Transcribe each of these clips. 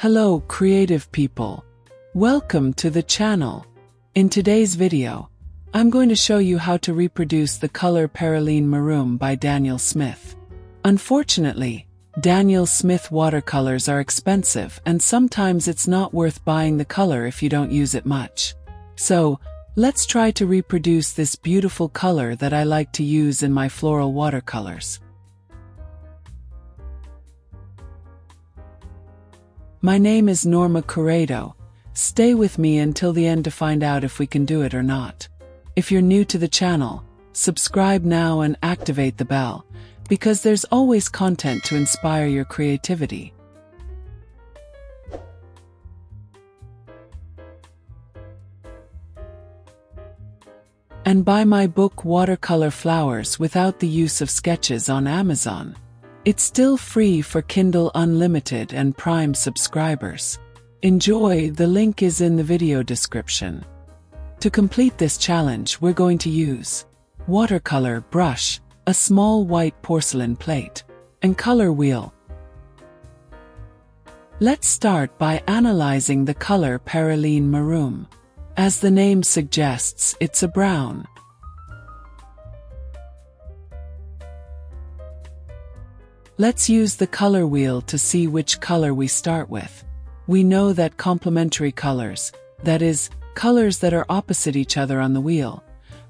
Hello creative people. Welcome to the channel. In today's video, I'm going to show you how to reproduce the color Perylene Maroon by Daniel Smith. Unfortunately, Daniel Smith watercolors are expensive and sometimes it's not worth buying the color if you don't use it much. So, let's try to reproduce this beautiful color that I like to use in my floral watercolors. My name is Norma Quinacridone. Stay with me until the end to find out if we can do it or not. If you're new to the channel, subscribe now and activate the bell, because there's always content to inspire your creativity. And buy my book Watercolor Flowers without the use of sketches on Amazon. It's still free for Kindle Unlimited and Prime subscribers. Enjoy, the link is in the video description. To complete this challenge, we're going to use watercolor brush, a small white porcelain plate, and color wheel. Let's start by analyzing the color Perylene Maroon. As the name suggests, it's a brown. Let's use the color wheel to see which color we start with. We know that complementary colors, that is, colors that are opposite each other on the wheel,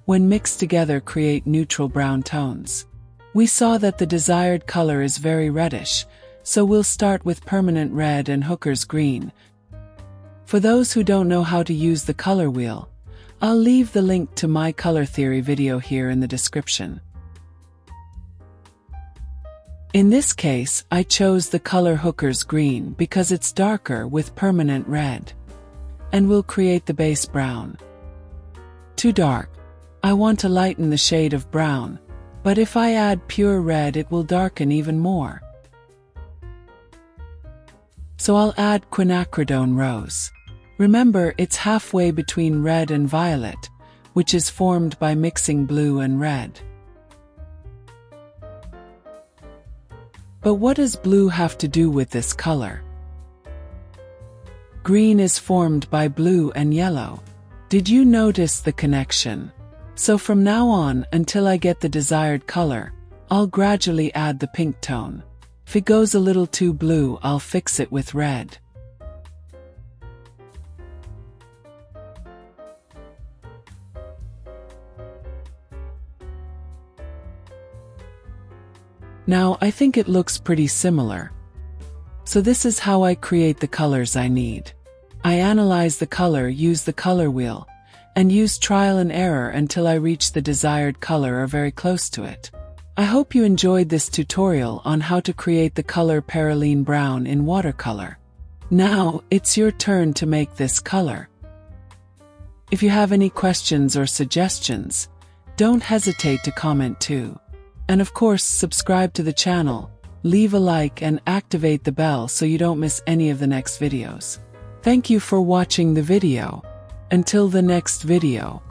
when mixed together create neutral brown tones. We saw that the desired color is very reddish, so we'll start with permanent red and hooker's green. For those who don't know how to use the color wheel, I'll leave the link to my color theory video here in the description. In this case, I chose the color hooker's green because it's darker with permanent red. And we'll create the base brown. Too dark. I want to lighten the shade of brown, but if I add pure red it will darken even more. So I'll add Quinacridone rose. Remember, it's halfway between red and violet, which is formed by mixing blue and red. But what does blue have to do with this color? Green is formed by blue and yellow. Did you notice the connection? So from now on, until I get the desired color, I'll gradually add the pink tone. If it goes a little too blue, I'll fix it with red. Now, I think it looks pretty similar. So this is how I create the colors I need. I analyze the color, use the color wheel, and use trial and error until I reach the desired color or very close to it. I hope you enjoyed this tutorial on how to create the color Perylene Brown in watercolor. Now, it's your turn to make this color. If you have any questions or suggestions, don't hesitate to comment too. And of course, subscribe to the channel, leave a like and activate the bell so you don't miss any of the next videos. Thank you for watching the video. Until the next video.